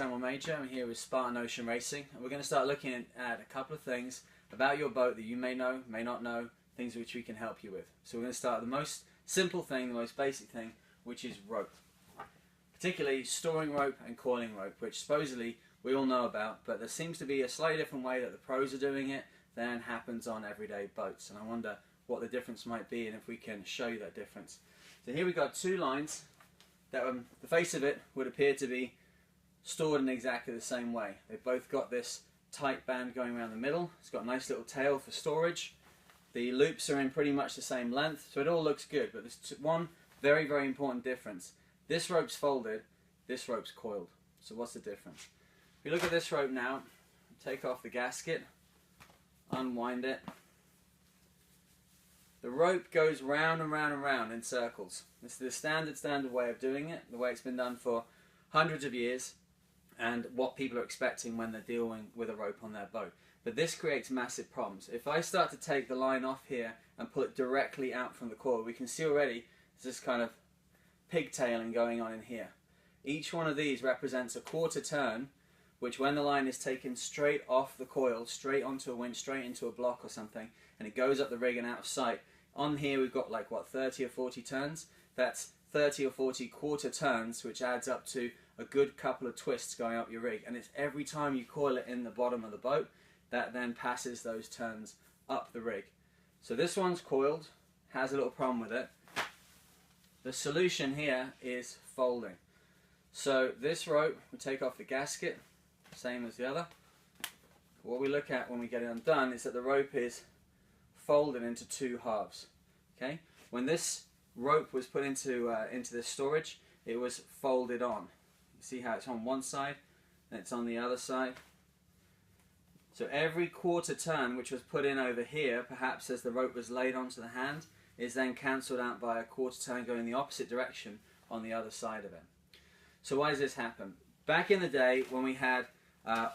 Stanmore-Major. I'm here with Spartan Ocean Racing, and we're going to start looking at a couple of things about your boat that you may know, may not know, things which we can help you with. So we're going to start with the most simple thing, the most basic thing, which is rope. Particularly storing rope and coiling rope, which supposedly we all know about, but there seems to be a slightly different way that the pros are doing it than happens on everyday boats. And I wonder what the difference might be and if we can show you that difference. So here we've got two lines that the face of it would appear to be stored in exactly the same way. They've both got this tight band going around the middle. It's got a nice little tail for storage. The loops are in pretty much the same length, so it all looks good, but there's one very, very important difference. This rope's folded, this rope's coiled. So what's the difference? If you look at this rope now, take off the gasket, unwind it. The rope goes round and round and round in circles. This is the standard way of doing it, the way it's been done for hundreds of years, and what people are expecting when they're dealing with a rope on their boat. But this creates massive problems. If I start to take the line off here and pull it directly out from the coil, we can see already there's this kind of pigtailing going on in here. Each one of these represents a quarter turn, which when the line is taken straight off the coil, straight onto a winch, straight into a block or something, and it goes up the rig and out of sight. On here we've got like, what, 30 or 40 turns? That's 30 or 40 quarter turns, which adds up to a good couple of twists going up your rig. And it's every time you coil it in the bottom of the boat, that then passes those turns up the rig. So this one's coiled, has a little problem with it. The solution here is folding. So this rope, we take off the gasket, same as the other. What we look at when we get it undone is that the rope is folded into two halves. Okay? When this rope was put into this storage, it was folded on. You see how it's on one side and it's on the other side. So every quarter turn which was put in over here, perhaps as the rope was laid onto the hand, is then cancelled out by a quarter turn going the opposite direction on the other side of it. So why does this happen? Back in the day when we had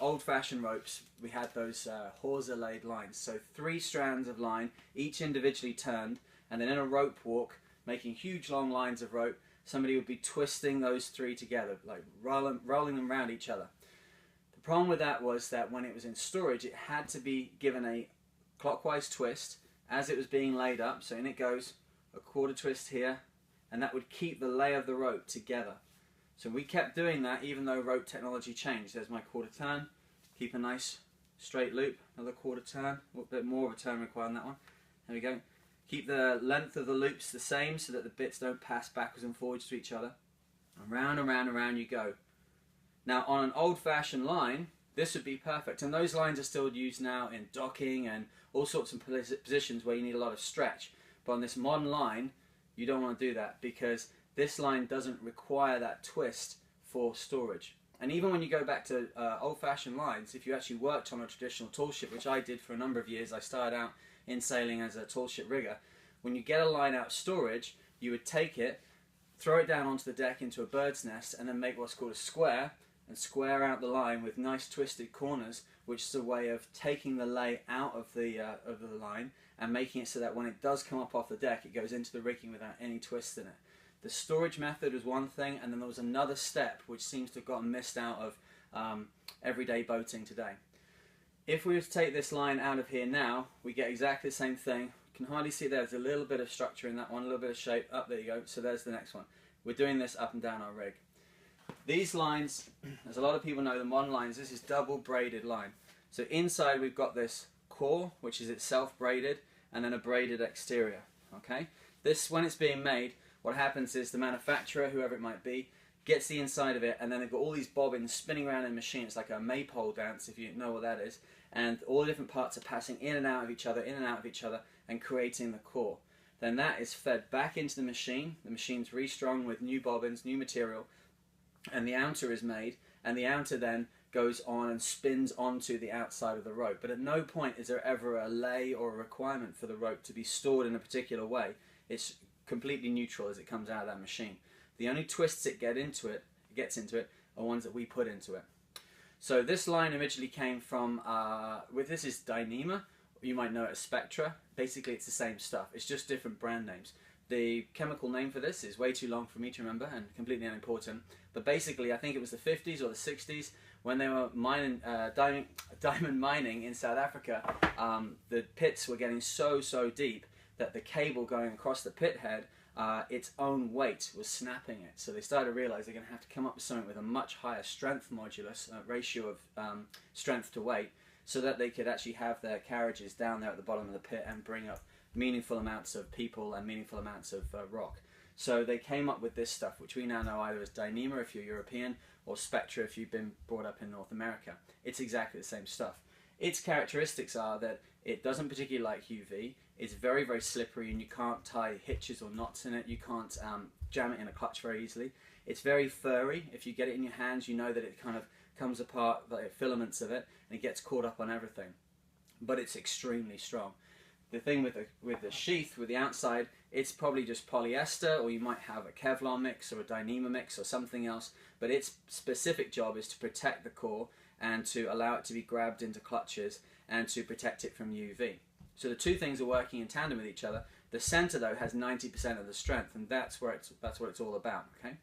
old-fashioned ropes, we had those hawser laid lines. So 3 strands of line, each individually turned, and then in a rope walk, making huge long lines of rope, somebody would be twisting those 3 together, like rolling them around each other. The problem with that was that when it was in storage, it had to be given a clockwise twist as it was being laid up. So in it goes a quarter twist here, and that would keep the lay of the rope together. So we kept doing that even though rope technology changed. There's my quarter turn, keep a nice straight loop, another quarter turn, a little bit more of a turn required on that one. There we go. Keep the length of the loops the same so that the bits don't pass backwards and forwards to each other. And round and round and round you go. Now on an old-fashioned line, this would be perfect. And those lines are still used now in docking and all sorts of positions where you need a lot of stretch. But on this modern line, you don't want to do that because this line doesn't require that twist for storage. And even when you go back to old-fashioned lines, if you actually worked on a traditional tall ship, which I did for a number of years, I started out in sailing as a tall ship rigger, when you get a line out of storage, you would take it, throw it down onto the deck into a bird's nest, and then make what's called a square, and square out the line with nice twisted corners, which is a way of taking the lay out of the line and making it so that when it does come up off the deck, it goes into the rigging without any twist in it. The storage method was one thing, and then there was another step which seems to have gotten missed out of everyday boating today. If we were to take this line out of here now, we get exactly the same thing. You can hardly see there's a little bit of structure in that one, a little bit of shape. Up, there you go. So there's the next one. We're doing this up and down our rig. These lines, as a lot of people know, the modern lines, this is double braided line. So inside we've got this core, which is itself braided, and then a braided exterior. Okay? This, when it's being made, what happens is the manufacturer, whoever it might be, gets the inside of it, and then they've got all these bobbins spinning around in the machine. It's like a maypole dance, if you know what that is. And all the different parts are passing in and out of each other, in and out of each other, and creating the core. Then that is fed back into the machine. The machine's restrung with new bobbins, new material, and the outer is made, and the outer then goes on and spins onto the outside of the rope. But at no point is there ever a lay or a requirement for the rope to be stored in a particular way. It's completely neutral as it comes out of that machine. The only twists it gets into it are ones that we put into it. So this line originally came from, this is Dyneema, you might know it as Spectra. Basically it's the same stuff, it's just different brand names. The chemical name for this is way too long for me to remember and completely unimportant. But basically, I think it was the 50s or the 60s when they were mining, diamond mining in South Africa. The pits were getting so deep that the cable going across the pit head, its own weight was snapping it. So they started to realize they're going to have to come up with something with a much higher strength modulus, ratio of strength to weight, so that they could actually have their carriages down there at the bottom of the pit and bring up meaningful amounts of people and meaningful amounts of rock. So they came up with this stuff, which we now know either as Dyneema if you're European, or Spectra if you've been brought up in North America. It's exactly the same stuff. Its characteristics are that it doesn't particularly like UV, it's very slippery, and you can't tie hitches or knots in it, you can't jam it in a clutch very easily. It's very furry. If you get it in your hands, you know that it kind of comes apart, like filaments of it, and it gets caught up on everything. But it's extremely strong. The thing with the sheath, with the outside, it's probably just polyester, or you might have a Kevlar mix or a Dyneema mix or something else, but its specific job is to protect the core and to allow it to be grabbed into clutches and to protect it from UV. So the two things are working in tandem with each other. The center though has 90% of the strength, and that's what it's all about. Okay.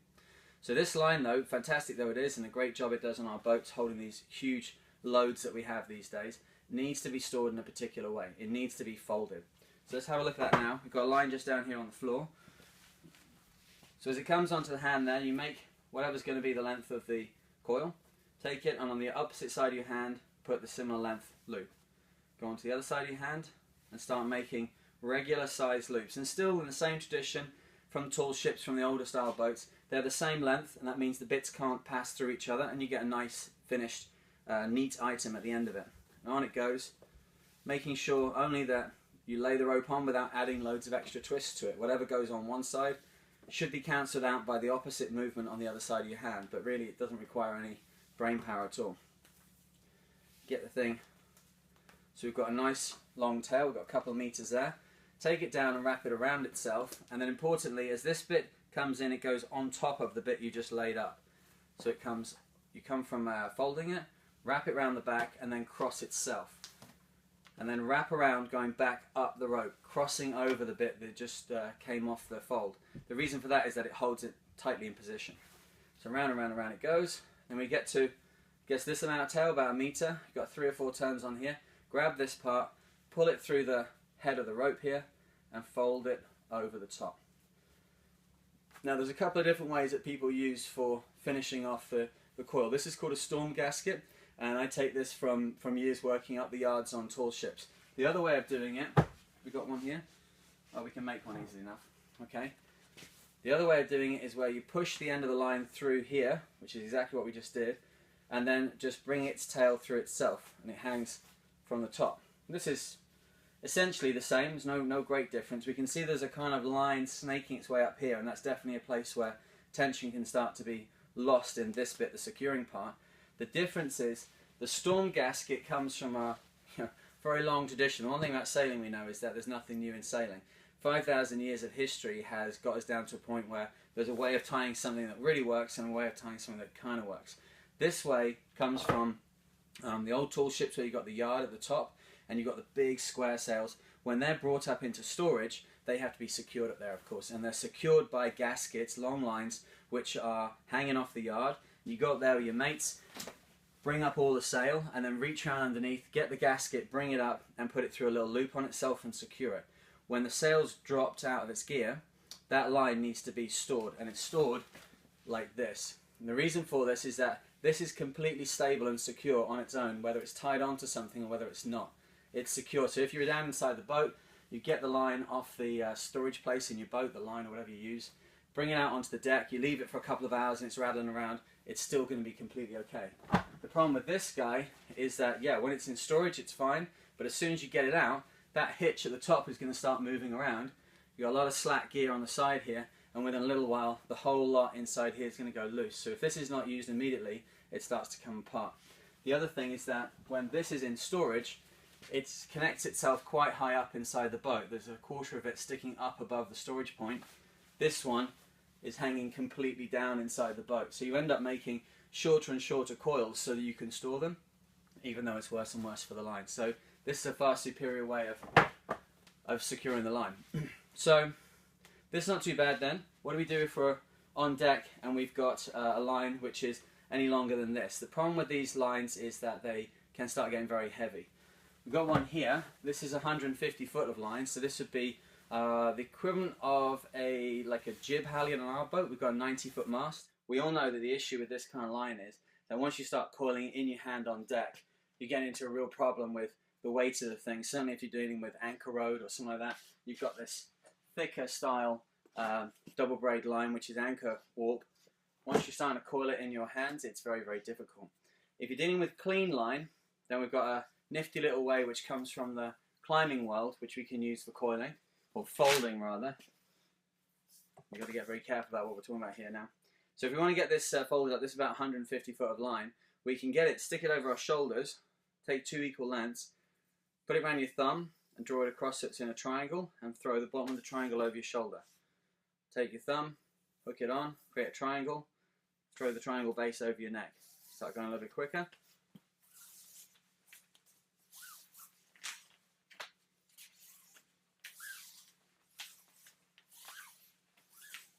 So this line though, fantastic though it is, and a great job it does on our boats holding these huge loads that we have these days, needs to be stored in a particular way. It needs to be folded. So let's have a look at that now. We've got a line just down here on the floor. So as it comes onto the hand there, you make whatever's going to be the length of the coil. Take it, and on the opposite side of your hand, put the similar length loop. Go on to the other side of your hand and start making regular sized loops. And still in the same tradition from tall ships, from the older style boats, they're the same length, and that means the bits can't pass through each other, and you get a nice finished neat item at the end of it. And on it goes, making sure only that you lay the rope on without adding loads of extra twists to it. Whatever goes on one side should be cancelled out by the opposite movement on the other side of your hand, but really it doesn't require any brain power at all. Get the thing. So we've got a nice long tail, we've got a couple of meters there. Take it down and wrap it around itself, and then importantly, as this bit comes in, it goes on top of the bit you just laid up. So it comes, you come from folding it, wrap it around the back, and then cross itself. And then wrap around, going back up the rope, crossing over the bit that just came off the fold. The reason for that is that it holds it tightly in position. So round and round and round it goes. Then we get to, guess this amount of tail, about a meter. You've got 3 or 4 turns on here. Grab this part, pull it through the head of the rope here, and fold it over the top. Now there's a couple of different ways that people use for finishing off the coil. This is called a storm gasket, and I take this from years working up the yards on tall ships. The other way of doing it, we've got one here. Oh, we can make one easily enough. Okay. The other way of doing it is where you push the end of the line through here, which is exactly what we just did, and then just bring its tail through itself, and it hangs from the top. This is essentially the same. There's no great difference. We can see there's a kind of line snaking its way up here, and that's definitely a place where tension can start to be lost in this bit, the securing part. The difference is the storm gasket comes from a very long tradition. The one thing about sailing we know is that there's nothing new in sailing. 5,000 years of history has got us down to a point where there's a way of tying something that really works and a way of tying something that kind of works. This way comes from the old tall ships where you've got the yard at the top and you've got the big square sails. When they're brought up into storage, they have to be secured up there, of course, and they're secured by gaskets, long lines, which are hanging off the yard. You go up there with your mates, bring up all the sail, and then reach around underneath, get the gasket, bring it up, and put it through a little loop on itself and secure it. When the sail's dropped out of its gear, that line needs to be stored, and it's stored like this. And the reason for this is that this is completely stable and secure on its own, whether it's tied onto something or whether it's not. It's secure. So if you're down inside the boat, you get the line off the storage place in your boat, the line or whatever you use, bring it out onto the deck, you leave it for a couple of hours and it's rattling around, it's still going to be completely okay. The problem with this guy is that, yeah, when it's in storage it's fine, but as soon as you get it out, that hitch at the top is going to start moving around. You've got a lot of slack gear on the side here, and within a little while the whole lot inside here is going to go loose. So if this is not used immediately, it starts to come apart. The other thing is that when this is in storage, it connects itself quite high up inside the boat. There's a quarter of it sticking up above the storage point. This one is hanging completely down inside the boat. So you end up making shorter and shorter coils so that you can store them, even though it's worse and worse for the line. So this is a far superior way of securing the line. So This is not too bad then. What do we do if we're on deck and we've got a line which is any longer than this? The problem with these lines is that they can start getting very heavy. We've got one here. This is 150 foot of line, so this would be the equivalent of like a jib halyard on our boat. We've got a 90-foot mast. We all know that the issue with this kind of line is that once you start coiling it in your hand on deck, you get into a real problem with the weight of the thing. Certainly if you're dealing with anchor rode or something like that, you've got this thicker style double braid line, which is anchor warp. Once you're starting to coil it in your hands, it's very, very difficult. If you're dealing with clean line, then we've got a nifty little way which comes from the climbing world, which we can use for coiling, or folding rather. We've got to get very careful about what we're talking about here now. So if we want to get this folded up, this is about 150 foot of line, we can get it, stick it over our shoulders, take 2 equal lengths, put it around your thumb and draw it across so it's in a triangle, and throw the bottom of the triangle over your shoulder. Take your thumb, hook it on, create a triangle, throw the triangle base over your neck. Start going a little bit quicker.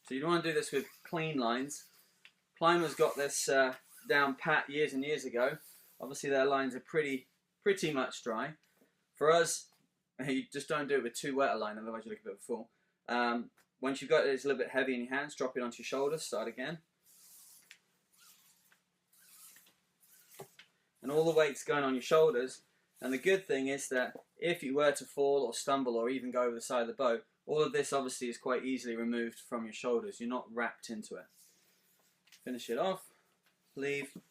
So you don't want to do this with clean lines. Climbers got this down pat years and years ago. Obviously their lines are pretty much dry. For us, you just don't do it with too wet a line, otherwise you look a bit of a fool. Once you've got it, it's a little bit heavy in your hands, drop it onto your shoulders, start again. And all the weight's going on your shoulders. And the good thing is that if you were to fall or stumble or even go over the side of the boat, all of this obviously is quite easily removed from your shoulders. You're not wrapped into it. Finish it off. Leave a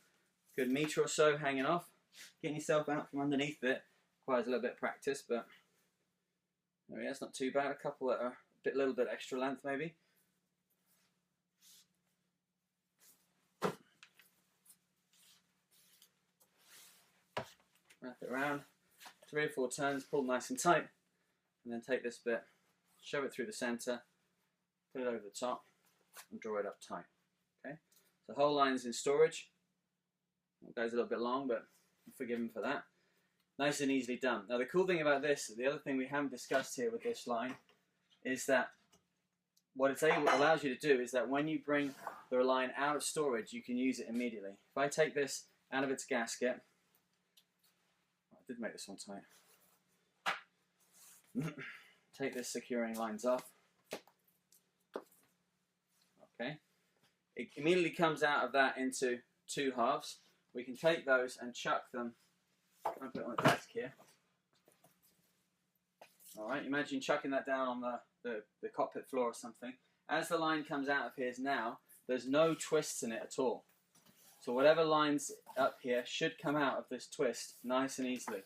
good metre or so hanging off. Getting yourself out from underneath it requires a little bit of practice, but there we go, it's not too bad. A couple that are a little bit extra length maybe. Wrap it around, 3 or 4 turns, pull nice and tight, and then take this bit, shove it through the centre, put it over the top, and draw it up tight. Okay, so the whole line's in storage. It goes a little bit long, but I'm forgiven for that. Nice and easily done. Now the cool thing about this, the other thing we haven't discussed here with this line, is that what it allows you to do is that when you bring the line out of storage, you can use it immediately. If I take this out of its gasket, I did make this one tight. Take this securing lines off. Okay. It immediately comes out of that into 2 halves. We can take those and chuck them. I'll put it on the desk here. Alright, imagine chucking that down on the cockpit floor or something. As the line comes out of here now, there's no twists in it at all. So whatever line's up here should come out of this twist nice and easily.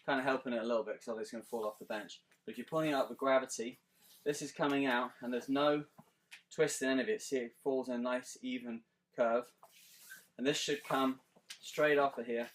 Kind of helping it a little bit because otherwise it's going to fall off the bench. But if you're pulling it up with gravity, this is coming out and there's no twist in any of it. See, it falls in a nice even curve. And this should come straight off of here,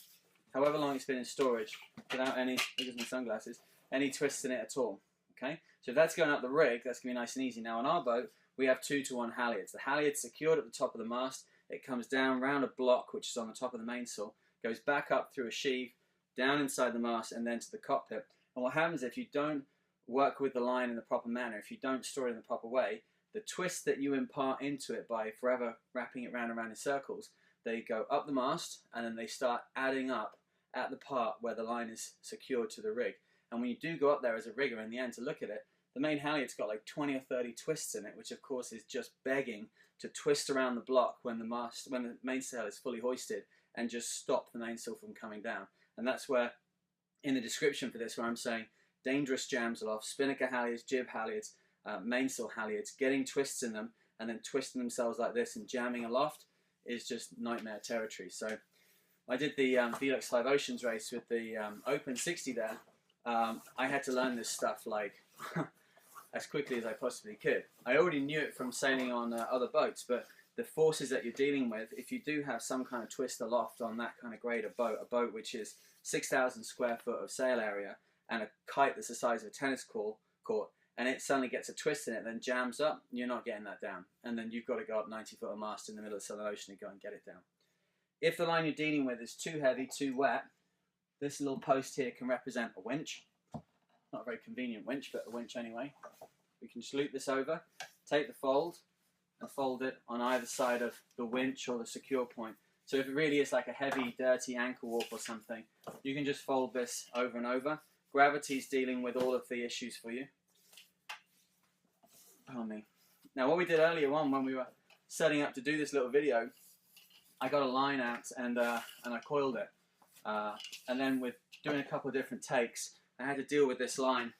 however long it's been in storage, without any, here's my sunglasses, any twists in it at all. Okay, so if that's going up the rig, that's going to be nice and easy. Now on our boat, we have 2-to-1 halyards. The halyard's secured at the top of the mast. It comes down round a block, which is on the top of the mainsail, goes back up through a sheave, down inside the mast, and then to the cockpit. And what happens if you don't work with the line in the proper manner, if you don't store it in the proper way, the twist that you impart into it by forever wrapping it round and round in circles, they go up the mast and then they start adding up at the part where the line is secured to the rig. And when you do go up there as a rigger in the end to look at it, the main halyard's got like 20 or 30 twists in it, which of course is just begging to twist around the block when the mainsail is fully hoisted and just stop the mainsail from coming down. And that's where, in the description for this, where I'm saying dangerous jams aloft, spinnaker halyards, jib halyards, mainsail halyards, getting twists in them and then twisting themselves like this and jamming aloft is just nightmare territory. So I did the Velux 5 Oceans race with the Open 60 there. I had to learn this stuff like as quickly as I possibly could. I already knew it from sailing on other boats, but the forces that you're dealing with, if you do have some kind of twist aloft on that kind of grade of boat, a boat which is 6,000 square foot of sail area and a kite that's the size of a tennis court, and it suddenly gets a twist in it, then jams up, you're not getting that down. And then you've got to go up 90 foot of mast in the middle of the Southern Ocean and go and get it down. If the line you're dealing with is too heavy, too wet, this little post here can represent a winch. Not a very convenient winch, but a winch anyway. We can just loop this over, take the fold, and fold it on either side of the winch or the secure point. So if it really is like a heavy, dirty ankle warp or something, you can just fold this over and over. Gravity's dealing with all of the issues for you. Pardon me. Now what we did earlier on when we were setting up to do this little video, I got a line out and I coiled it. And then with doing a couple of different takes, I had to deal with this line.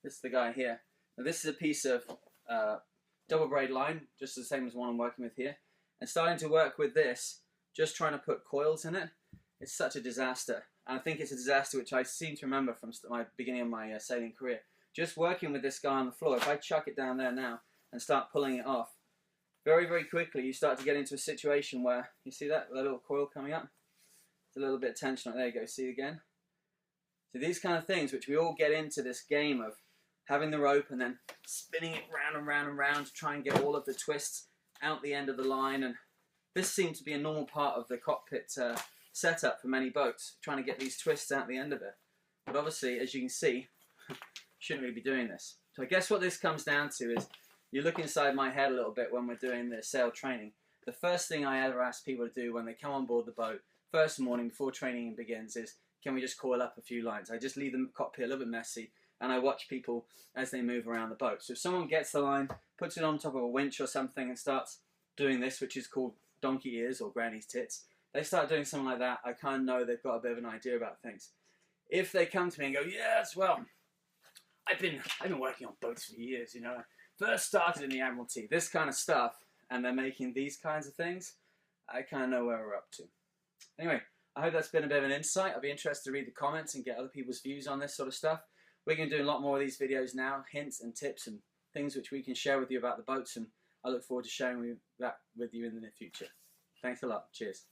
This is the guy here. Now this is a piece of double braid line, just the same as one I'm working with here. And starting to work with this, just trying to put coils in it, it's such a disaster. And I think it's a disaster which I seem to remember from my beginning of my sailing career. Just working with this guy on the floor, if I chuck it down there now and start pulling it off, very, very quickly you start to get into a situation where, you see that little coil coming up? There's a little bit of tension on it. There you go, see again? So these kind of things which we all get into this game of having the rope and then spinning it round and round and round to try and get all of the twists out the end of the line, and this seemed to be a normal part of the cockpit setup for many boats, trying to get these twists out the end of it. But obviously, as you can see, shouldn't really be doing this. So I guess what this comes down to is, you look inside my head a little bit when we're doing the sail training. The first thing I ever ask people to do when they come on board the boat, first morning before training begins, is can we just coil up a few lines? I just leave the cockpit a little bit messy, and I watch people as they move around the boat. So if someone gets the line, puts it on top of a winch or something and starts doing this, which is called donkey ears or granny's tits, they start doing something like that, I kind of know they've got a bit of an idea about things. If they come to me and go, yes, well, I've been working on boats for years, you know, I first started in the Admiralty, this kind of stuff, and they're making these kinds of things, I kind of know where we're up to. Anyway, I hope that's been a bit of an insight. I'll be interested to read the comments and get other people's views on this sort of stuff. We're going to do a lot more of these videos now, hints and tips and things which we can share with you about the boats, and I look forward to sharing that with you in the near future. Thanks a lot. Cheers.